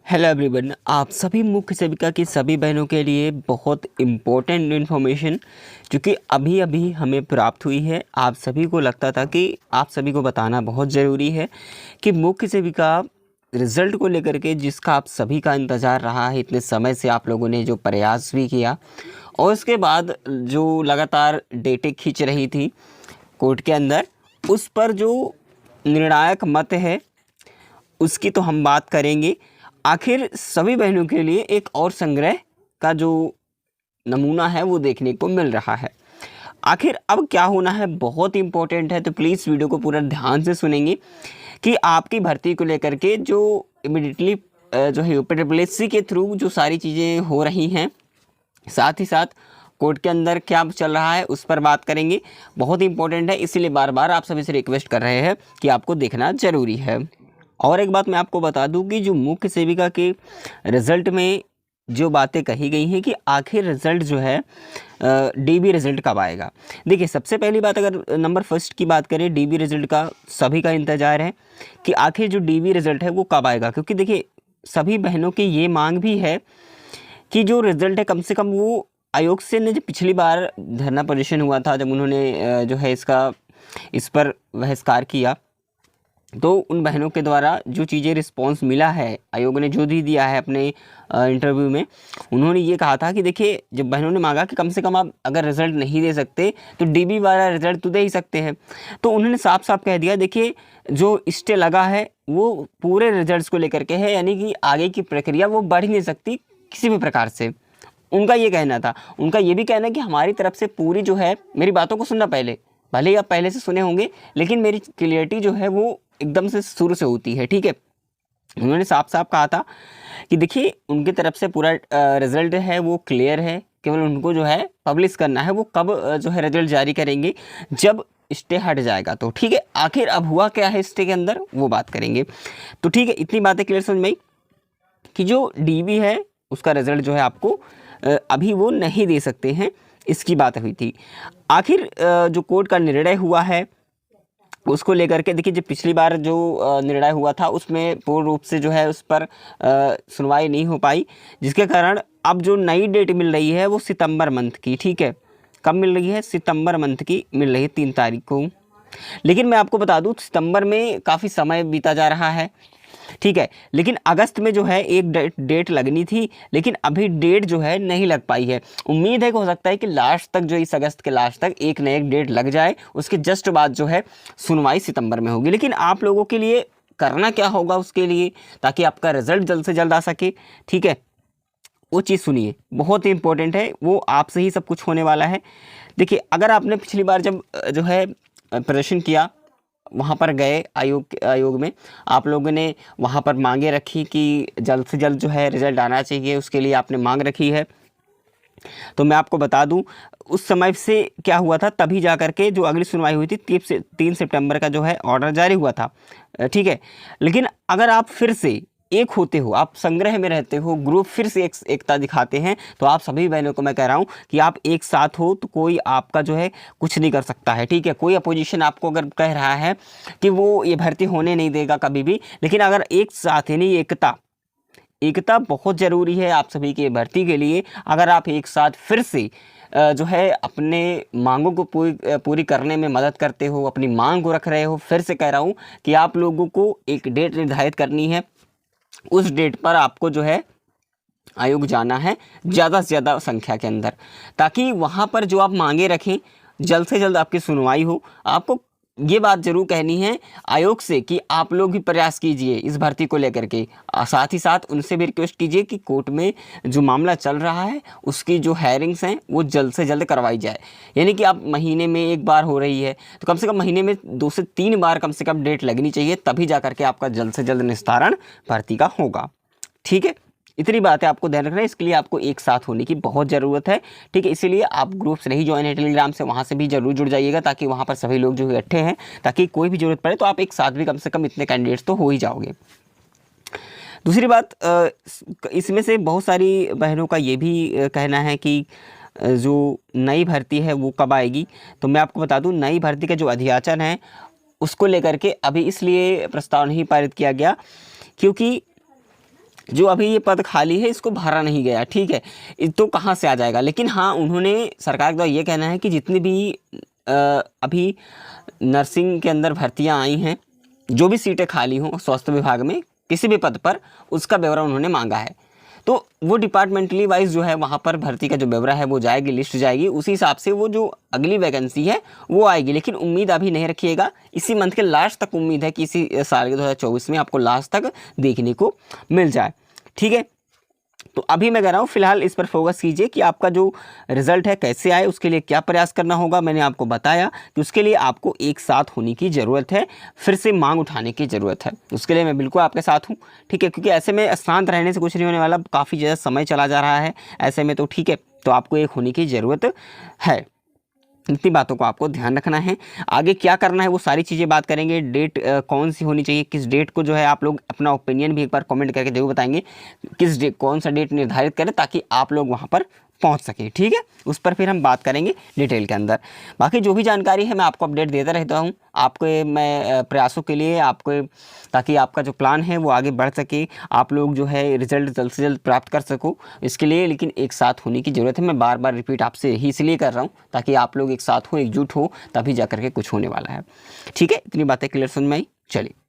Hello everyone, आप सभी मुख्य सेविका की सभी बहनों के लिए बहुत इम्पोर्टेंट इन्फॉर्मेशन जो कि अभी अभी हमें प्राप्त हुई है। आप सभी को लगता था कि आप सभी को बताना बहुत ज़रूरी है कि मुख्य सेविका रिज़ल्ट को लेकर के जिसका आप सभी का इंतज़ार रहा है, इतने समय से आप लोगों ने जो प्रयास भी किया और उसके बाद जो लगातार डेटें खींच रही थी कोर्ट के अंदर, उस पर जो निर्णायक मत है उसकी तो हम बात करेंगे। आखिर सभी बहनों के लिए एक और संग्रह का जो नमूना है वो देखने को मिल रहा है। आखिर अब क्या होना है बहुत इंपॉर्टेंट है, तो प्लीज़ वीडियो को पूरा ध्यान से सुनेंगे कि आपकी भर्ती को लेकर के जो इमिडिएटली जो है यूपीएससी के थ्रू जो सारी चीज़ें हो रही हैं, साथ ही साथ कोर्ट के अंदर क्या चल रहा है उस पर बात करेंगे। बहुत इंपॉर्टेंट है, इसीलिए बार बार आप सभी से रिक्वेस्ट कर रहे हैं कि आपको देखना ज़रूरी है। और एक बात मैं आपको बता दूं कि जो मुख्य सेविका के रिज़ल्ट में जो बातें कही गई हैं कि आखिर रिज़ल्ट जो है डीबी रिज़ल्ट कब आएगा। देखिए, सबसे पहली बात अगर नंबर फर्स्ट की बात करें, डीबी रिज़ल्ट का सभी का इंतज़ार है कि आखिर जो डीबी रिज़ल्ट है वो कब आएगा, क्योंकि देखिए सभी बहनों की ये मांग भी है कि जो रिज़ल्ट है कम से कम वो आयोग से ने जो पिछली बार धरना प्रदर्शन हुआ था, जब उन्होंने जो है इस पर बहिष्कार किया, तो उन बहनों के द्वारा जो चीज़ें रिस्पांस मिला है, आयोग ने जो भी दिया है अपने इंटरव्यू में, उन्होंने ये कहा था कि देखिए, जब बहनों ने मांगा कि कम से कम आप अगर रिज़ल्ट नहीं दे सकते तो डीबी वाला रिज़ल्ट तो दे ही सकते हैं, तो उन्होंने साफ साफ कह दिया देखिए जो स्टे लगा है वो पूरे रिजल्ट्स को लेकर के है, यानी कि आगे की प्रक्रिया वो बढ़ ही नहीं सकती किसी भी प्रकार से। उनका ये कहना था। उनका ये भी कहना है कि हमारी तरफ से पूरी जो है, मेरी बातों को सुनना पहले, भले ही आप पहले से सुने होंगे लेकिन मेरी क्लियरिटी जो है वो एकदम से शुरू से होती है, ठीक है। उन्होंने साफ साफ कहा था कि देखिए उनकी तरफ से पूरा रिजल्ट है वो क्लियर है, केवल उनको जो है पब्लिश करना है। वो कब जो है रिजल्ट जारी करेंगे, जब स्टे हट जाएगा तो, ठीक है। आखिर अब हुआ क्या है स्टे के अंदर वो बात करेंगे। तो ठीक है, इतनी बातें क्लियर समझ में आई कि जो डीबी है उसका रिजल्ट जो है आपको अभी वो नहीं दे सकते हैं, इसकी बात हुई थी। आखिर जो कोर्ट का निर्णय हुआ है उसको लेकर के देखिए, जो पिछली बार जो निर्णय हुआ था उसमें पूर्ण रूप से जो है उस पर सुनवाई नहीं हो पाई, जिसके कारण अब जो नई डेट मिल रही है वो सितंबर मंथ की, ठीक है। कब मिल रही है? सितंबर मंथ की मिल रही है, 3 तारीख को। लेकिन मैं आपको बता दूं सितंबर में काफ़ी समय बीता जा रहा है, ठीक है। लेकिन अगस्त में जो है एक डेट लगनी थी, लेकिन अभी डेट जो है नहीं लग पाई है। उम्मीद है कि हो सकता है कि लास्ट तक, जो इस अगस्त के लास्ट तक एक न एक डेट लग जाए, उसके जस्ट बाद जो है सुनवाई सितंबर में होगी। लेकिन आप लोगों के लिए करना क्या होगा उसके लिए, ताकि आपका रिजल्ट जल्द से जल्द आ सके, ठीक है, वो चीज़ सुनिए, बहुत ही इंपॉर्टेंट है, वो आपसे ही सब कुछ होने वाला है। देखिए, अगर आपने पिछली बार जब जो है प्रदर्शन किया, वहाँ पर गए आयोग में, आप लोगों ने वहाँ पर मांगे रखी कि जल्द से जल्द जो है रिज़ल्ट आना चाहिए, उसके लिए आपने मांग रखी है। तो मैं आपको बता दूं उस समय से क्या हुआ था, तभी जा कर के जो अगली सुनवाई हुई थी 3 सितंबर का जो है ऑर्डर जारी हुआ था, ठीक है। लेकिन अगर आप फिर से एक होते हो, आप संग्रह में रहते हो, ग्रुप फिर से एकता दिखाते हैं, तो आप सभी बहनों को मैं कह रहा हूं कि आप एक साथ हो तो कोई आपका जो है कुछ नहीं कर सकता है, ठीक है। कोई अपोजिशन आपको अगर कह रहा है कि वो ये भर्ती होने नहीं देगा कभी भी, लेकिन अगर एक साथ, यानी एकता बहुत ज़रूरी है आप सभी की भर्ती के लिए। अगर आप एक साथ फिर से जो है अपने मांगों को पूरी करने में मदद करते हो, अपनी मांग को रख रहे हो, फिर से कह रहा हूँ कि आप लोगों को एक डेट निर्धारित करनी है। उस डेट पर आपको जो है आयोग जाना है ज़्यादा से ज़्यादा संख्या के अंदर, ताकि वहाँ पर जो आप मांगे रखें जल्द से जल्द आपकी सुनवाई हो। आपको ये बात जरूर कहनी है आयोग से कि आप लोग भी प्रयास कीजिए इस भर्ती को लेकर के। साथ ही साथ उनसे भी रिक्वेस्ट कीजिए कि कोर्ट में जो मामला चल रहा है उसकी जो हेयरिंग्स हैं वो जल्द से जल्द करवाई जाए। यानी कि आप महीने में एक बार हो रही है तो कम से कम महीने में 2 से 3 बार कम से कम डेट लगनी चाहिए, तभी जा करके आपका जल्द से जल्द निस्तारण भर्ती का होगा, ठीक है। इतनी बात है आपको ध्यान रखना है, इसके लिए आपको एक साथ होने की बहुत ज़रूरत है, ठीक है। इसीलिए आप ग्रुप से नहीं ज्वाइन है टेलीग्राम से, वहाँ से भी जरूर जुड़ जाइएगा, ताकि वहाँ पर सभी लोग जो इकट्ठे हैं, ताकि कोई भी जरूरत पड़े तो आप एक साथ भी कम से कम इतने कैंडिडेट्स तो हो ही जाओगे। दूसरी बात, इसमें से बहुत सारी बहनों का ये भी कहना है कि जो नई भर्ती है वो कब आएगी। तो मैं आपको बता दूं, नई भर्ती का जो अध्याचन है उसको लेकर के अभी इसलिए प्रस्ताव नहीं पारित किया गया क्योंकि जो अभी ये पद खाली है इसको भरा नहीं गया, ठीक है, तो कहाँ से आ जाएगा। लेकिन हाँ, उन्होंने सरकार का ये कहना है कि जितनी भी अभी नर्सिंग के अंदर भर्तियाँ आई हैं, जो भी सीटें खाली हों स्वास्थ्य विभाग में किसी भी पद पर, उसका ब्यौरा उन्होंने मांगा है। तो वो डिपार्टमेंटली वाइज जो है वहाँ पर भर्ती का जो ब्यौरा है वो जाएगी, लिस्ट जाएगी, उसी हिसाब से वो जो अगली वैकेंसी है वो आएगी। लेकिन उम्मीद अभी नहीं रखिएगा, इसी मंथ के लास्ट तक उम्मीद है कि इसी साल के 2024 में आपको लास्ट तक देखने को मिल जाए, ठीक है। तो अभी मैं कह रहा हूँ फिलहाल इस पर फोकस कीजिए कि आपका जो रिजल्ट है कैसे आए, उसके लिए क्या प्रयास करना होगा। मैंने आपको बताया कि उसके लिए आपको एक साथ होने की ज़रूरत है, फिर से मांग उठाने की ज़रूरत है। उसके लिए मैं बिल्कुल आपके साथ हूँ, ठीक है, क्योंकि ऐसे में शांत रहने से कुछ नहीं होने वाला, काफ़ी ज़्यादा समय चला जा रहा है ऐसे में, तो ठीक है, तो आपको एक होने की ज़रूरत है। इतनी बातों को आपको ध्यान रखना है। आगे क्या करना है वो सारी चीज़ें बात करेंगे। डेट कौन सी होनी चाहिए, किस डेट को जो है आप लोग अपना ओपिनियन भी एक बार कमेंट करके जरूर बताएंगे, किस डेट कौन सा डेट निर्धारित करें ताकि आप लोग वहाँ पर पहुँच सके, ठीक है। उस पर फिर हम बात करेंगे डिटेल के अंदर। बाकी जो भी जानकारी है मैं आपको अपडेट देता रहता हूँ आपके मैं प्रयासों के लिए, आपको ताकि आपका जो प्लान है वो आगे बढ़ सके, आप लोग जो है रिजल्ट जल्द से जल्द प्राप्त कर सको। इसके लिए लेकिन एक साथ होने की ज़रूरत है। मैं बार बार रिपीट आपसे यही इसलिए कर रहा हूँ ताकि आप लोग एक साथ हो, एकजुट हो, तभी जा करके कुछ होने वाला है, ठीक है। इतनी बातें क्लियर समझ में आई, चलिए।